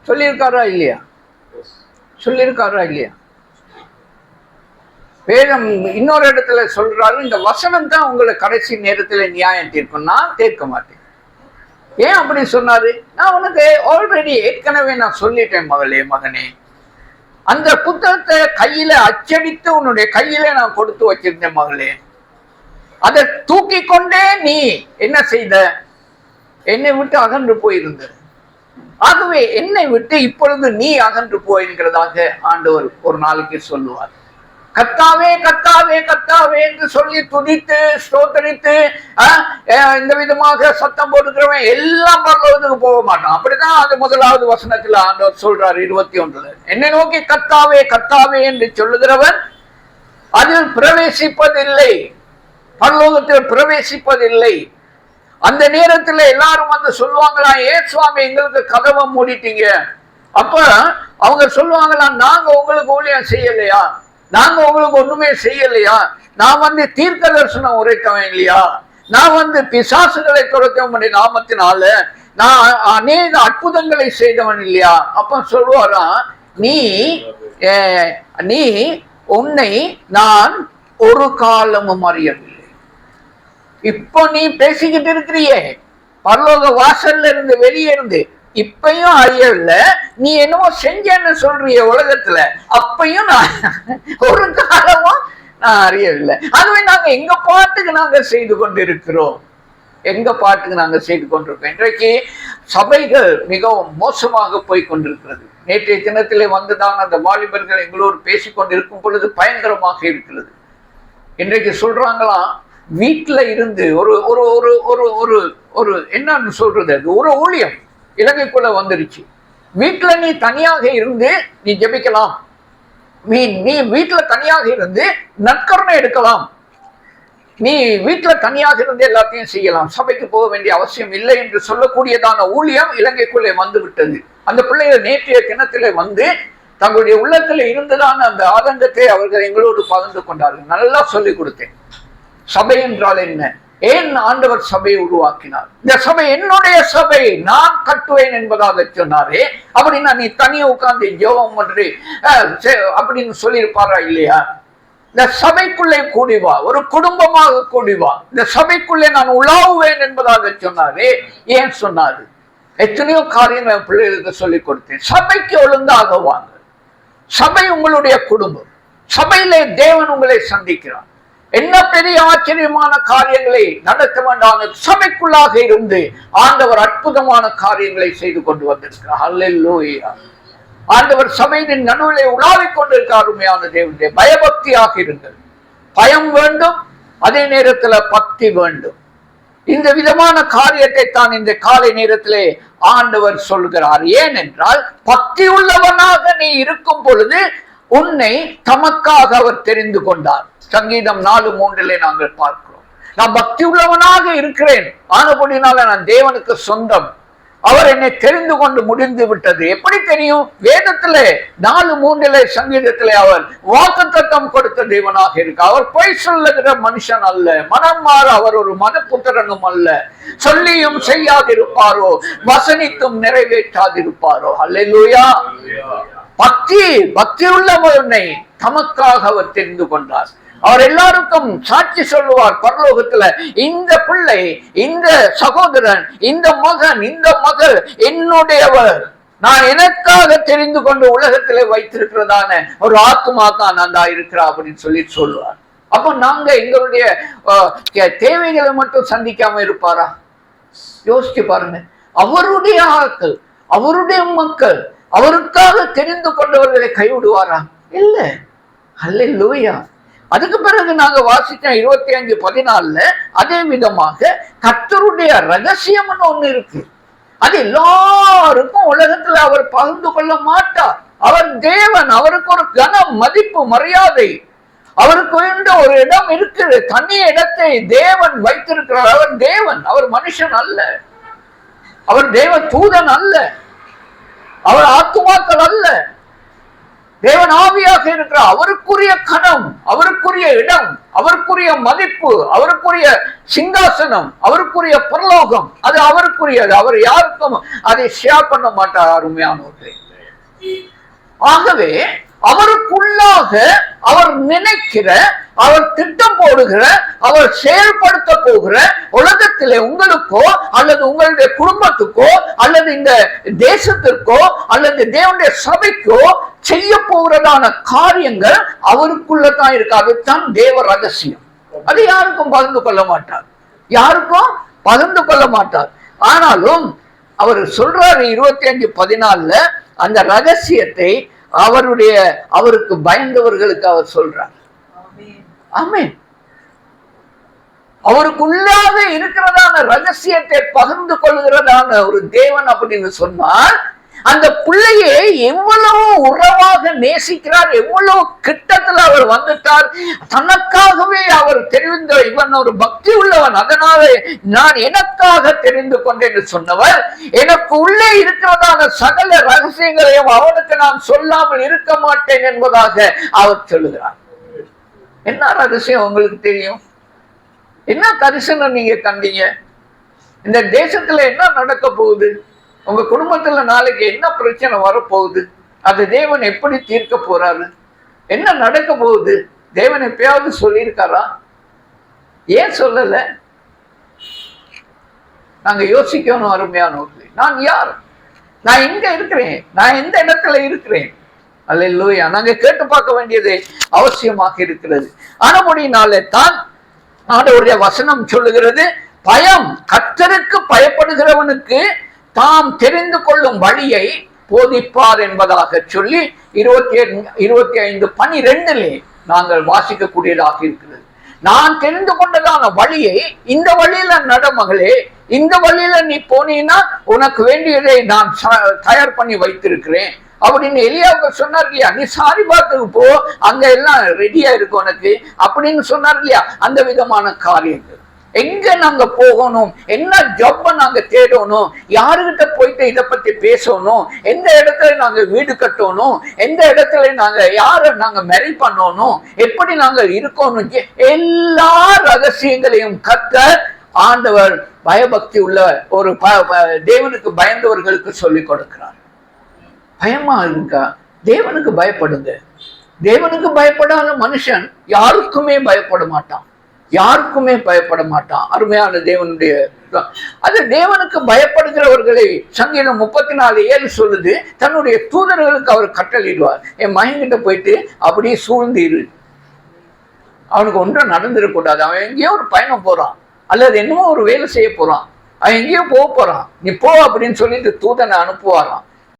சொல்லியிருக்காரா இல்லையா? சொல்லியிருக்காரா இல்லையா? வேதம் இன்னொரு இடத்துல சொல்றாரு, இந்த வசனம் தான் உங்களை கடைசி நேரத்துல நியாயம் தீர்க்கும், நான் தீர்க்க மாட்டேன். ஏன் அப்படி சொன்னாரு? நான் உனக்கு ஆல்ரெடி ஏற்கனவே நான் சொல்லிட்டேன் மகளே, மகனே. அந்த புத்தகத்தை கையில அச்சடித்து உன்னுடைய கையில நான் கொடுத்து வச்சிருந்தேன் மகளே. அதை தூக்கி கொண்டே நீ என்ன செய்த? என்னை விட்டு அகன்று போயிருந்த. ஆகவே என்னை விட்டு இப்பொழுது நீ அகன்று போய்கிறதாக ஆண்டவர் ஒரு நாளைக்கு சொல்லுவார். கர்த்தாவே கர்த்தாவே கர்த்தாவே என்று சொல்லி துதித்து ஸ்தோத்தரித்து இந்த விதமாக சத்தம் போட்டுக்கிறவன் எல்லாம் பரலோகத்துக்கு போக மாட்டான். அப்படிதான் அது முதலாவது வசனத்துல ஆண்டவர் சொல்றாரு 21. என்னை நோக்கி கர்த்தாவே கர்த்தாவே என்று சொல்லுகிறவன் அதில் பிரவேசிப்பதில்லை, பரலோகத்தில் பிரவேசிப்பதில்லை. அந்த நேரத்துல எல்லாரும் வந்து சொல்லுவாங்களா, ஏன் சுவாமி எங்களுக்கு கதவை மூடிட்டீங்க? அப்ப அவங்க சொல்லுவாங்களா, நாங்க உங்களுக்கு ஊழியம் செய்யலையா, நாங்க உங்களுக்கு ஒண்ணுமே செய்யலையா, நான் வந்து தீர்க்க தரிசனம் உரைக்கவன் இல்லையா, நான் வந்து பிசாசுகளை துரத்தவனுடைய நாமத்தினால நான் அநேக அற்புதங்களை செய்தவன் இல்லையா? அப்ப சொல்லுவாரா, நீ உன்னை நான் ஒரு காலமும் அறியவில்லை. இப்போ நீ பேசிக்கிட்டு இருக்கிறியே, பரலோக வாசல்ல இருந்து வெளியே இருந்து, இப்பையும் அறியவில்லை. நீ என்னமோ செஞ்சேன்னு சொல்றிய உலகத்துல, அப்பையும் நான் ஒரு காலமும் நான் அறியவில்லை. அதுவே நாங்க எங்க பாட்டுக்கு நாங்க செய்து கொண்டிருக்கிறோம், எங்க பாட்டுக்கு நாங்க செய்து கொண்டிருக்கோம். இன்றைக்கு சபைகள் மிகவும் மோசமாக போய் கொண்டிருக்கிறது. நேற்றைய தினத்திலே வந்துதான் அந்த வாலிபர்கள் எங்களோடு பேசிக்கொண்டிருக்கும் பொழுது பயங்கரமாக இருக்கிறது. இன்றைக்கு சொல்றாங்களாம், வீட்டுல இருந்து ஒரு ஒரு ஒரு ஒரு ஒரு ஒரு என்னன்னு சொல்றது, அது ஒரு ஊழியம் இலங்கைக்குள்ள வந்துருச்சு. வீட்டுல நீ தனியாக இருந்து நீ ஜெபிக்கலாம், நீ வீட்டுல தனியாக இருந்து நற்கருணை எடுக்கலாம், நீ வீட்டுல தனியாக இருந்து எல்லாத்தையும் செய்யலாம், சபைக்கு போக வேண்டிய அவசியம் இல்லை என்று சொல்லக்கூடியதான ஊழியம் இலங்கைக்குள்ளே வந்து விட்டது. அந்த பிள்ளைகள் நேற்றைய தினத்திலே வந்து தங்களுடைய உள்ளத்துல இருந்துதான் அந்த ஆதங்கத்தை அவர்கள் எங்களோடு பகிர்ந்து கொண்டார்கள். நல்லா சொல்லிக் கொடுத்தேன். சபை என்றால் என்ன, ஏன் ஆண்டவர் சபையை உருவாக்கினார், இந்த சபை என்னுடைய சபை, நான் கட்டுவேன் என்பதாக சொன்னாரே. அப்படின்னா நீ தனியா உட்கார்ந்து ஜெபம் பண்றே அப்படின்னு சொல்லியிருப்பாரா இல்லையா? இந்த சபைக்குள்ளே கூடிவா, ஒரு குடும்பமாக கூடிவா, இந்த சபைக்குள்ளே நான் உலாவுவேன் என்பதாக சொன்னாரே. ஏன் சொன்னாரு? எத்தனையோ காரியங்கள் பிள்ளைகளுக்கு சொல்லிக் கொடுத்தேன். சபைக்கு ஒழுங்காக வாங்க, சபை உங்களுடைய குடும்பம், சபையிலே தேவன் உங்களை சந்திக்கிறார். என்ன பெரிய ஆச்சரியமான காரியங்களை நடத்த வேண்டாம், சபைக்குள்ளாக இருந்து ஆண்டவர் அற்புதமான காரியங்களை செய்து கொண்டு வந்திருக்கிறார். அல்லேலூயா. ஆண்டவர் சபையின் நடுவிலே உலாவிக் கொண்டிருக்கார். உண்மையான தேவனுடைய பயபக்தியாக இருங்கள். பயம் வேண்டும், அதே நேரத்துல பக்தி வேண்டும். இந்த விதமான காரியத்தை தான் இந்த காலை நேரத்திலே ஆண்டவர் சொல்கிறார். ஏனென்றால் பக்தி உள்ளவனாக நீ இருக்கும் பொழுது உன்னை தமக்காக அவர் தெரிந்து கொண்டார். சங்கீதம் 4:3 நாங்கள் பார்க்கிறோம். நான் பக்தி உள்ளவனாக இருக்கிறேன், ஆனபடினால நான் தேவனுக்கு சொந்தம், அவர் என்னை தெரிந்து கொண்டு முடிந்து விட்டது. எப்படி தெரியும்? வேதத்திலே 4:3 சங்கீதத்திலே அவர் வாக்குத்தத்தம் கொடுத்த தேவனாக இருக்கு. அவர் பொய் சொல்லுகிற மனுஷன் அல்ல, மனம் மாற அவர் ஒரு மனப்புத்திரனும் அல்ல. சொல்லியும் செய்யாதிருப்பாரோ, வசனித்தும் நிறைவேற்றாதிருப்பாரோ. அல்லேலூயா. பக்தி உள்ளவனை தமக்காக அவர் தெரிந்து கொண்டார். அவர் எல்லாருக்கும் சாட்சி சொல்லுவார் பரலோகத்துல, இந்த பிள்ளை, இந்த சகோதரன், இந்த மகன், இந்த மகள் என்னுடையவர், நான் எனக்காக தெரிந்து கொண்டு உலகத்திலே வைத்திருக்கிறதான ஒரு ஆத்மா தான் அந்த இருக்கிறா அப்படின்னு சொல்லி சொல்லுவார். அப்ப நாங்க எங்களுடைய தேவைகளை மட்டும் சந்திக்காம இருப்பாரா? யோசிச்சு பாருங்க. அவருடைய ஆட்கள், அவருடைய மக்கள், அவருக்காக தெரிந்து கொண்டவர்களை கைவிடுவாரா? இல்ல. அல்லேலூயா. அதுக்கு பிறகு நாங்க வாசிச்சோம் 25:14 அதே விதமாக கர்த்தருடைய ரகசியம்னு ஒண்ணு இருக்கு. அது எல்லாருக்கும் உலகத்துல அவர் பகிர்ந்து கொள்ள மாட்டார். அவர் தேவன், அவருக்கு ஒரு கனம், மதிப்பு, மரியாதை, அவருக்கு ஒரு இடம் இருக்குது, தனி இடத்தை தேவன் வைத்திருக்கிறார். அவர் தேவன், அவர் மனுஷன் அல்ல, அவர் தேவ தூதன் அல்ல, அவர் ஆத்துமாக்கள் அல்ல. தேவன் ஆவியாக இருக்கிறார். அவருக்குரிய கணம், அவருக்குரிய இடம், அவருக்குரிய மதிப்பு, அவருக்குரிய சிங்காசனம், அவருக்குரிய பரலோகம், அது அவருக்குரியது. அவர் யாருக்கும் அதை ஷேர் பண்ண மாட்டார். அருமையானவர்களே, ஆகவே அவருக்குள்ளாக அவர் நினைக்கிற, அவர் திட்டம் போடுகிற, அவர் செயல்படுத்த போகிற உலகத்திலே உங்களுக்கோ அல்லது உங்களுடைய குடும்பத்துக்கோ அல்லது இந்த தேசத்திற்கோ அல்லது தேவனுடைய சபைக்கோ செய்ய போகிறதான காரியங்கள் அவருக்குள்ளதான் இருக்கு. அதுதான் தேவ ரகசியம். அது யாருக்கும் பகிர்ந்து கொள்ள மாட்டார், யாருக்கும் பகிர்ந்து கொள்ள மாட்டார். ஆனாலும் அவர் சொல்றாரு 25:14 அந்த ரகசியத்தை அவருக்கு பயந்தவர்களுக்கு அவர் சொல்றார். ஆமென். அவருக்குள்ளாக இருக்கிறதான ரகசியத்தை பகிர்ந்து கொள்கிறதான ஒரு தேவன் அப்படின்னு சொன்னால் அந்த பிள்ளையை எவ்வளவு உறவாக நேசிக்கிறார், எவ்வளவு கிட்டத்தில் அவர் வந்துட்டார். தனக்காகவே அவர் தெரிந்த இவன் ஒரு பக்தி உள்ளவன், அதனால நான் எனக்காக தெரிந்து கொண்டேன் என்று சொன்னவர் எனக்கு உள்ளே இருக்கிறதான சகல ரகசியங்களையும் அவனுக்கு நான் சொல்லாமல் இருக்க மாட்டேன் என்பதாக அவர் சொல்லுகிறார். என்ன ரகசியம் உங்களுக்கு தெரியும்? என்ன தரிசனம் நீங்க கண்டீங்க? இந்த தேசத்துல என்ன நடக்க போகுது? உங்க குடும்பத்துல நாளைக்கு என்ன பிரச்சனை வரப்போகுது? அது தேவன் எப்படி தீர்க்க போறாரு? என்ன நடக்க போகுது? தேவன் எப்பயாவது சொல்லியிருக்காரா? ஏன் சொல்லல? நாங்க யோசிக்கணும். அருமையானவர்களே, நான் யார்? நான் எங்க இருக்கிறேன்? நான் எந்த இடத்துல இருக்கிறேன்? அல்லேலூயா. நாங்க கேட்டு பார்க்க வேண்டியது அவசியமாக இருக்கிறது. ஆனபடினாலே தான் ஆண்டவருடைய வசனம் சொல்லுகிறது, பயம் கர்த்தருக்கு பயப்படுகிறவனுக்கு தாம் தெரிந்து கொள்ளும் வழியை போதிப்பார் என்பதாக சொல்லி 25:12 நாங்கள் வாசிக்கக்கூடியதாக இருக்கிறது. நான் தெரிந்து கொண்டதான வழியை, இந்த வழியில நட மகளே, இந்த வழியில நீ போனீன்னா உனக்கு வேண்டியதை நான் தயார் பண்ணி வைத்திருக்கிறேன் அப்படின்னு எலியாவுக்கு சொன்னார் இல்லையா? நீ சாரிபாத்துக்கு போ, அங்க எல்லாம் ரெடியா இருக்கு உனக்கு அப்படின்னு சொன்னார் இல்லையா? அந்த விதமான காரியங்கள். எங்க நாங்க போகணும், என்ன ஜாப் நாங்க தேடணும், யாருகிட்ட போயிட்டு இதை பத்தி பேசணும், எந்த இடத்துல நாங்க வீடு கட்டணும், எந்த இடத்துல நாங்க யார நாங்க மேரி பண்ணணும், எப்படி நாங்க இருக்கணும், எல்லா ரகசியங்களையும் கத்த ஆண்டவர் பயபக்தி உள்ள ஒரு தேவனுக்கு பயந்தவர்களுக்கு சொல்லிக் கொடுக்கிறார். பயமா இருக்கா? தேவனுக்கு பயப்படுங்க. தேவனுக்கு பயப்படாத மனுஷன் யாருக்குமே பயப்பட மாட்டான், யாருக்குமே பயப்பட மாட்டான். அருமையான தேவனுடைய அது தேவனுக்கு பயப்படுகிறவர்களை சங்கீதம் 34:7 சொல்லுது, தன்னுடைய தூதர்களுக்கு அவர் கட்டளையிடுவார். என் மகன்கிட்ட போயிட்டு அப்படியே சூழ்ந்து இரு, அவனுக்கு ஒன்றும் நடந்துடக்கூடாது. அவன் எங்கேயோ ஒரு பயணம் போறான் அல்லது என்னமோ ஒரு வேலை செய்ய போறான், அவன் எங்கேயோ போக போறான், நீ போ அப்படின்னு சொல்லிட்டு தூதனை அனுப்புவாராம்.